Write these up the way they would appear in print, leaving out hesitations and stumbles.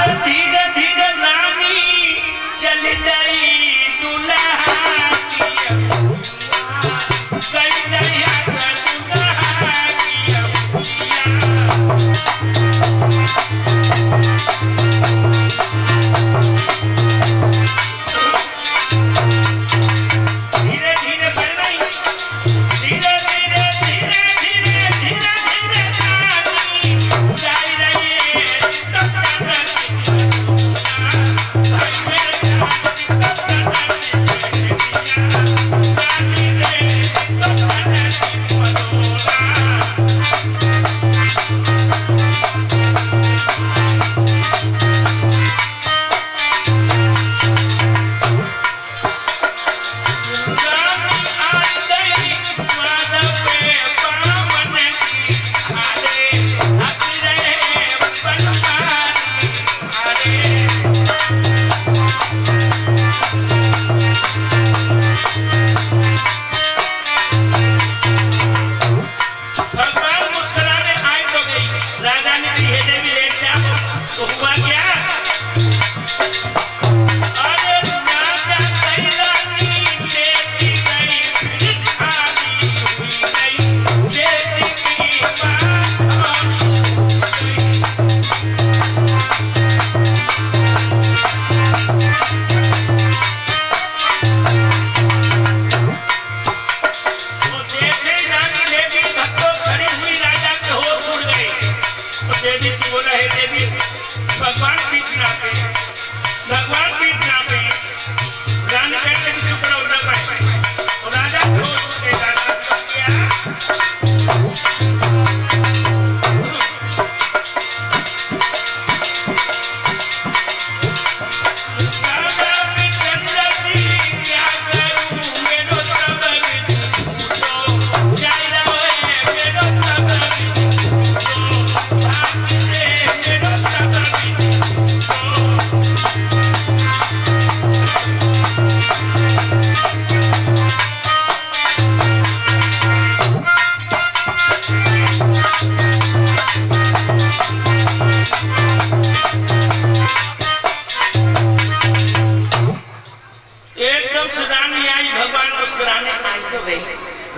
धीरे धीरे रानी चल गई दुल्हा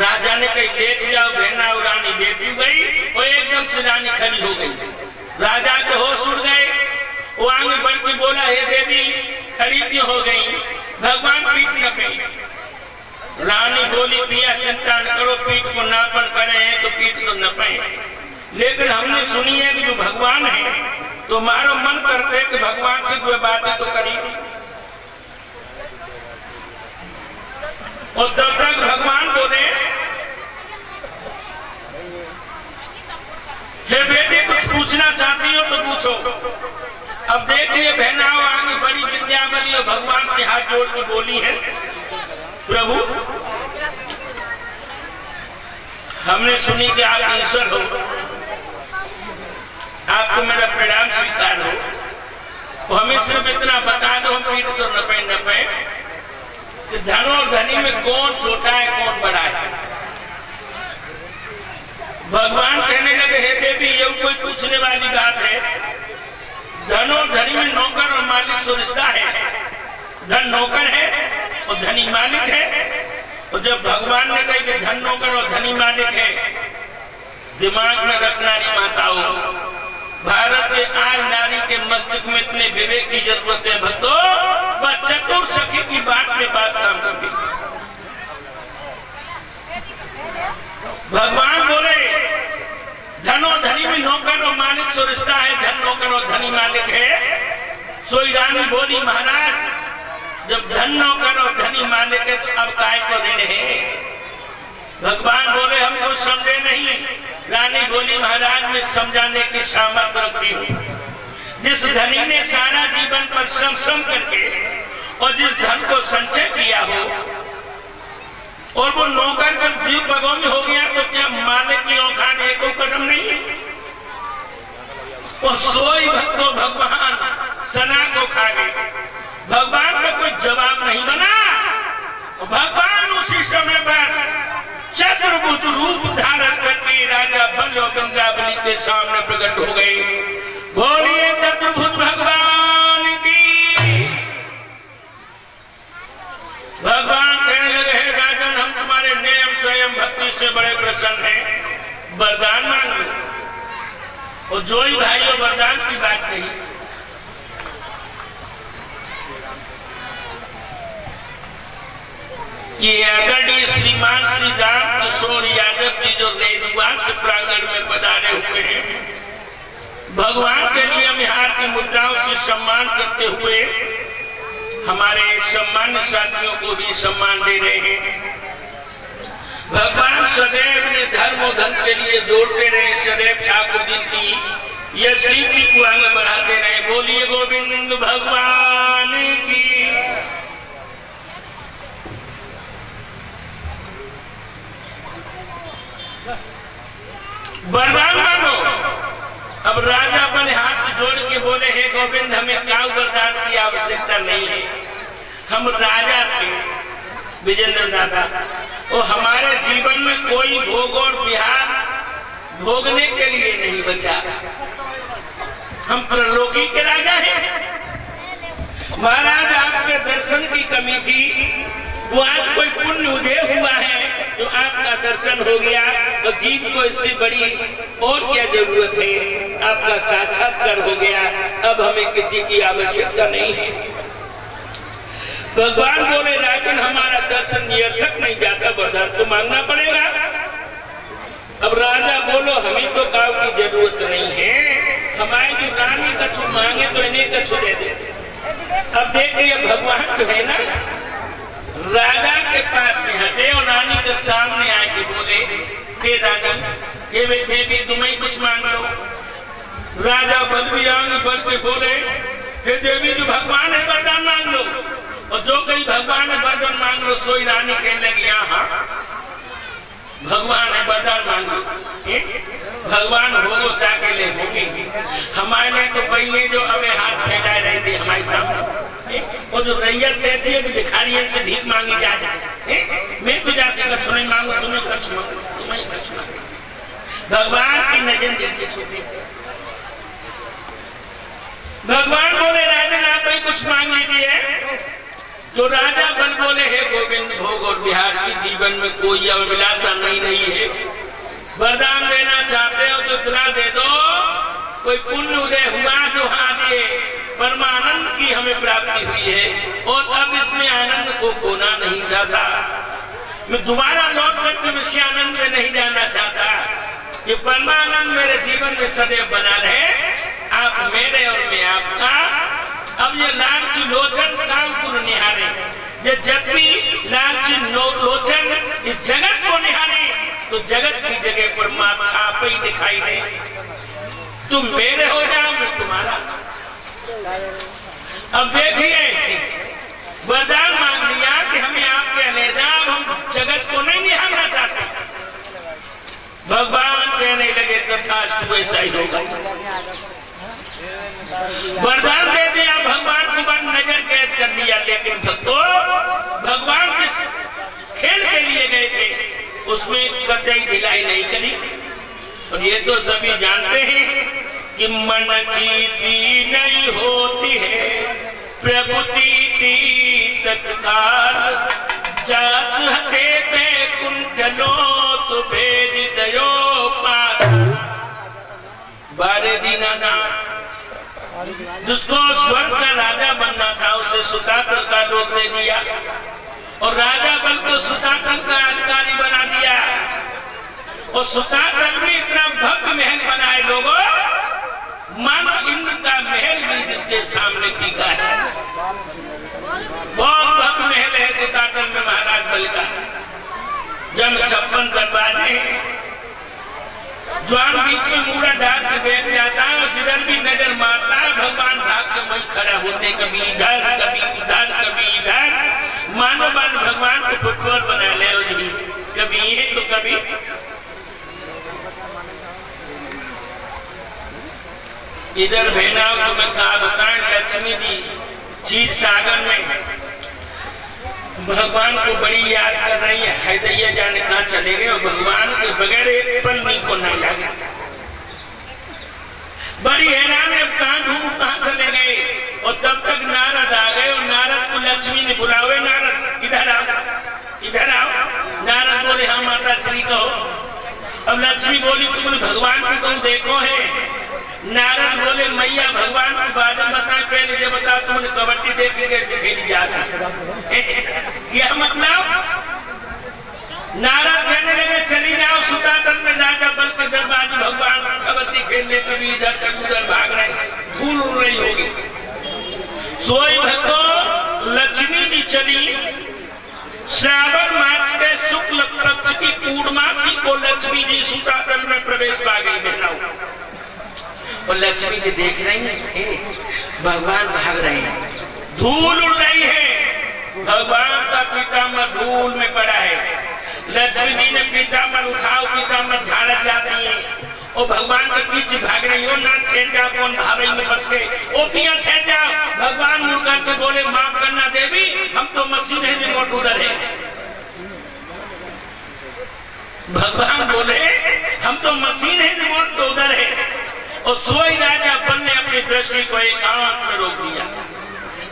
राजा ने कही देख जाओ बहना उड़ानी बेटी गई और एकदम से रानी खड़ी हो गई। राजा के होश उड़ गए। वो आगे बढ़ के बोला, हे देवी खड़ी क्यों हो गई? भगवान पीठ न पे। रानी बोली, पिया चिंता न करो, पीठ को नापन करे हैं तो पीठ तो न पाए, लेकिन हमने सुनी है कि जो भगवान है तो हमारा मन करते है कि भगवान से कोई बातें तो करी। और तब तक भगवान बोले, हे बेटे कुछ पूछना चाहती हो तो पूछो। अब देखिए बहनाओं आगे बड़ी विद्यावली और भगवान से हाथ जोड़ के बोली है, प्रभु हमने सुनी कि आप ईश्वर हो, आपको मेरा प्रणाम स्वीकार हो, तो हमें सिर्फ इतना बता दो, हम पीठ तो न पाए कि धन और धनी में कौन छोटा है कौन बड़ा है। भगवान कहने लगे, हे देवी ये कोई पूछने वाली बात है? धन और धनी में नौकर और मालिक से रिश्ता है। धन नौकर है और धनी मालिक है। और जब भगवान ने कही कि धन नौकर और धनी मालिक है, दिमाग में रखना नहीं माताओं, भारत के आज नारी के मस्तिष्क में इतने विवेक की जरूरत है भक्तों, वह चतुर सखी की बात पे बात काम करती। भगवान बोले धन और धनी में नौकर और मालिक से रिश्ता है, धन नौकर और धनी मालिक है। सोई रानी बोली, महाराज जब धन नौकर और धनी मालिक है तो अब काय को ऋण है? भगवान बोले हम तो समझे नहीं। रानी बोली, महाराज मैं समझाने की सामर्थ्य रखती हूँ। जिस धनी ने सारा जीवन परिश्रम करके और जिस धन को संचय किया हो और वो नौकर कर जीव पगों में हो गया, तो क्या मालिक की औकात एक कदम नहीं है? और सोई भक्तों भगवान सना को खा गए। भगवान का कोई जवाब नहीं बना। भगवान उसी समय पर चतुर्भुज रूप धारण करके राजा बल्ल और गंगावली के सामने प्रकट हो गए। बोलिए चतुर्भुज भगवान ये आदरणीय श्रीमान श्री राम किशोर यादव जी जो रेणुवास प्रांगण में पधारे हुए हैं, भगवान के लिए हम हाथ की मुद्राओं से सम्मान करते हुए हमारे सम्मान्य साथियों को भी सम्मान दे रहे हैं। भगवान सदैव ने धर्म और धन के लिए जोड़ते रहे, सदैव ठाकुर जी की यश कीर्ति को आगे बढ़ाते रहे। बोलिए गोविंद भगवान की। वरदान मानो। अब राजा अपने हाथ जोड़ के बोले, हे गोविंद, हमें काउ वरदान की आवश्यकता नहीं है। हम राजा थे विजेंद्र दादा, और हमारे जीवन में कोई भोग और विहार भोगने के लिए नहीं बचा। हम प्रलोकी के राजा हैं। महाराज, आपके दर्शन की कमी थी, वो आज कोई पुण्य उदय हुआ है जो आपका दर्शन हो गया, तो जीव को इससे बड़ी और क्या जरूरत है। आपका साक्षात्कार हो गया, अब हमें किसी की आवश्यकता नहीं है। भगवान बोले, राजन, हमारा दर्शन निरर्थक नहीं जाता, वरदान तो मांगना पड़ेगा। अब राजा बोलो, हमें तो काउ की जरूरत नहीं है, हमारी जो रानी कछु मांगे तो इन्हें कछु दे दे। अब देखिए, भगवान जो है ना, राजा के पास से हटे और रानी के सामने आके बोले, हे राजन, ये देवी तुम्हें कुछ मांग लो। राजा बलवियांग बढ़ के बोले, हे देवी, जो भगवान है वरदान मांग लो। और जो कहीं भगवान है वरदान मांग लो, सोई रानी कहने लगी, हाँ भगवान है वरदान मांग लो। भगवान हो जाके ले होंगे। हमारे तो पहले जो हमें हाथ फैलाए रहे थे हमारे सामने, वो जो रैयत कहती है भिखारियों से भीख मांगी जाए, मैं तो जाके कछु नहीं मांगू, सुनो कछु मांगू, तुम्हें कछु मांगू। भगवान की नजर जैसे छोटी। भगवान बोले, राजन, आप ही कुछ मांग लीजिए। जो राजा बन बोले, हे गोविंद, भोग और विहार की जीवन में कोई अभिलाषा नहीं रही है। वरदान देना चाहते हो तो इतना दे दो, कोई पुण्य उदय हुआ जो हाथ ये परमानंद की हमें प्राप्ति हुई है, और अब इसमें आनंद को खोना नहीं चाहता। मैं दोबारा लौट करके विषय आनंद में नहीं जाना चाहता। ये परमानंद मेरे जीवन में सदैव बना रहे, आप मेरे और मैं आपका। अब ये लालची लोचन काम को निहारे, ये जब भी लालची लोचन इस जगत को निहारे, तो जगत की जगह परमात्मा आप ही दिखाई दे। तुम मेरे हो जाओ, मैं तुम्हारा। अब देखिए, वरदान मांग लिया कि हमें आपके ले जाओ, हम जगत को नहीं निहारना चाहते। भगवान कहने लगे, तथास्तु, ऐसा ही होगा। वरदान दे दिया, भगवान को बंद नजर कैद कर दिया। लेकिन भक्तों, भगवान जिस खेल के लिए गए थे उसमें कतई ढिलाई नहीं करी। और ये तो सभी जानते हैं कि मन जीती नहीं होती है, प्रभुति तत्काल। जात हटे बैकुंठलो तो भेज दयो पार। बारे दीनानाथ, जिसको स्वर्ग का राजा बनना था, उसे सुतातल का लोक दे दिया, और राजा बल को सुतातल का अधिकारी बना दिया। और सुतातल में इतना भव्य महल बनाए लोगों, मानो इंद्र का महल भी जिसके सामने टीका है। बहुत भव्य महल है सुतातल में महाराज बल का। जब 56 दरवाजे, ज्वान बीच में मूड़ा डाल के बैठ जाता है, और जिधर भी नजर मारता है भगवान भाग के वही खड़ा होते, कभी इधर कभी उधर कभी इधर। मानो मान भगवान को फुटबॉल बना ले, कभी ये तो कभी। इधर भेना तो मैं कहा बताएं, लक्ष्मी जी क्षीर सागर में भगवान को बड़ी याद कर रही है। हैदैया जाने कहाँ चले गए, और भगवान के बगैर एक पल नहीं को नहीं लगा। बड़ी हैरान है, कहाँ ढूंढ कहाँ चले गए। और तब तक नारद आ गए, और नारद को लक्ष्मी ने बुलावे, नारद इधर आओ, इधर आओ। नारद बोले, हाँ माता श्री कहो। अब लक्ष्मी बोली, तुमने भगवान को तुम देखो है। नारद बोले, मैया भगवान को बाद में बताए, पहले ये बता तुमने कबड्डी देखी कैसे खेली जाती। क्या मतलब, इधर से उधर भाग रहे, धूल उड़ रही होगी। सोई भक्तों, लक्ष्मी जी चली श्रावण मास के शुक्ल पक्ष की पूर्णमासी को लक्ष्मी जी सूतातल में प्रवेश पा गई बेटा। और लक्ष्मी जी देख रही है भगवान भाग रहे हैं, धूल उड़ रही है, भगवान का पीताम्बर धूल में पड़ा है। लक्ष्मी जी ने पीताम्बर उठाओ, पीताम्बर झाड़ जाती है और भगवान के पीछे भाग रही हो। ना छेड़ जाओ, कौन भावई में फंस गए, ओ पिया छेड़ जाओ। भगवान मुड़ करके बोले माफ करना देवी, हम तो मशीन है रिमोट उधर है। भगवान बोले हम तो मशीन है रिमोट तो उधर है। और सोई राजा बन ने अपनी दृष्टि को एकांत में रोक दिया।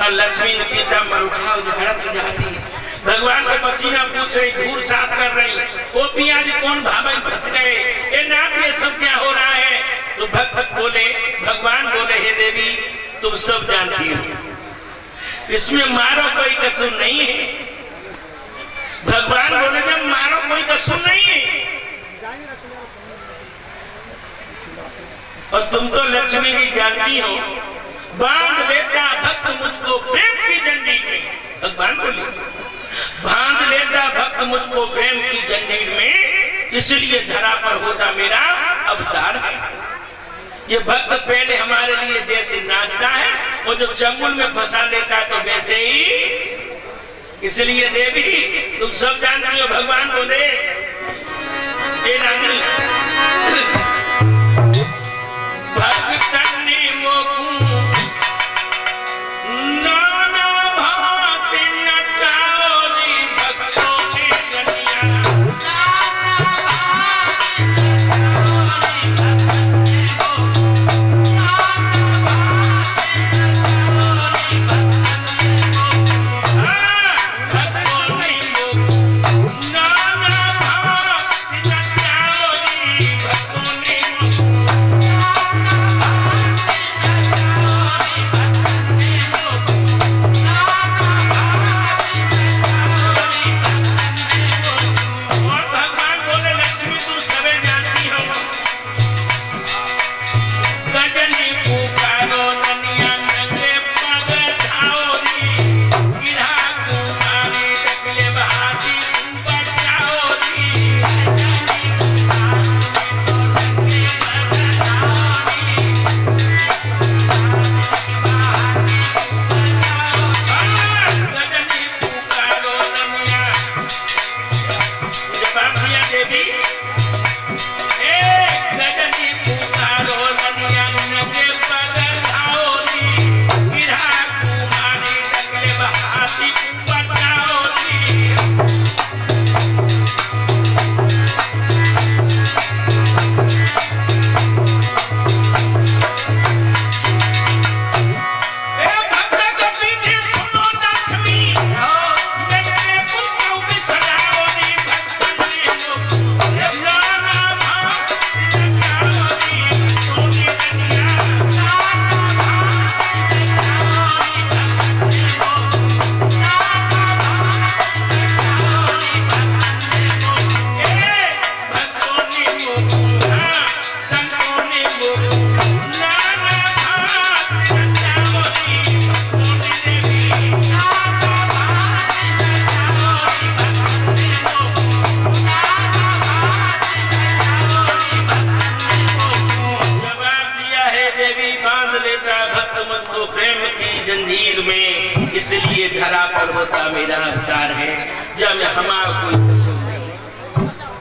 और लक्ष्मी ने पीताम्बर उठाओ, झड़क जाती है। भगवान का पसीना पूछ रही, धूल साफ कर रही, ओ पिया जी कौन भावई फंस गए, ये नाथ ये सब क्या हो रहा है। तो भक्त बोले, भगवान बोले हे देवी तुम सब जानती हो, इसमें मारो कोई कसूर नहीं है। भगवान बोले जब मारो कोई कसूर नहीं है, और तुम तो लक्ष्मी जी जानती हो, बांध लेता भक्त मुझको प्रेम की जंजीर में। भगवान बोले बांध लेता भक्त मुझको प्रेम की जंजीर में, इसलिए धरा पर होता मेरा अवतार है। ये भक्त पहले हमारे लिए जैसे नाचता है, वो जब चंगुल में फंसा लेता है तो वैसे ही। इसलिए देवी तुम सब जानती हो, भगवान बोले ये रानी भक्त ने मोकू जंजीर में, इसलिए धरा पर होता मेरा अवतार है। जब हमारा कोई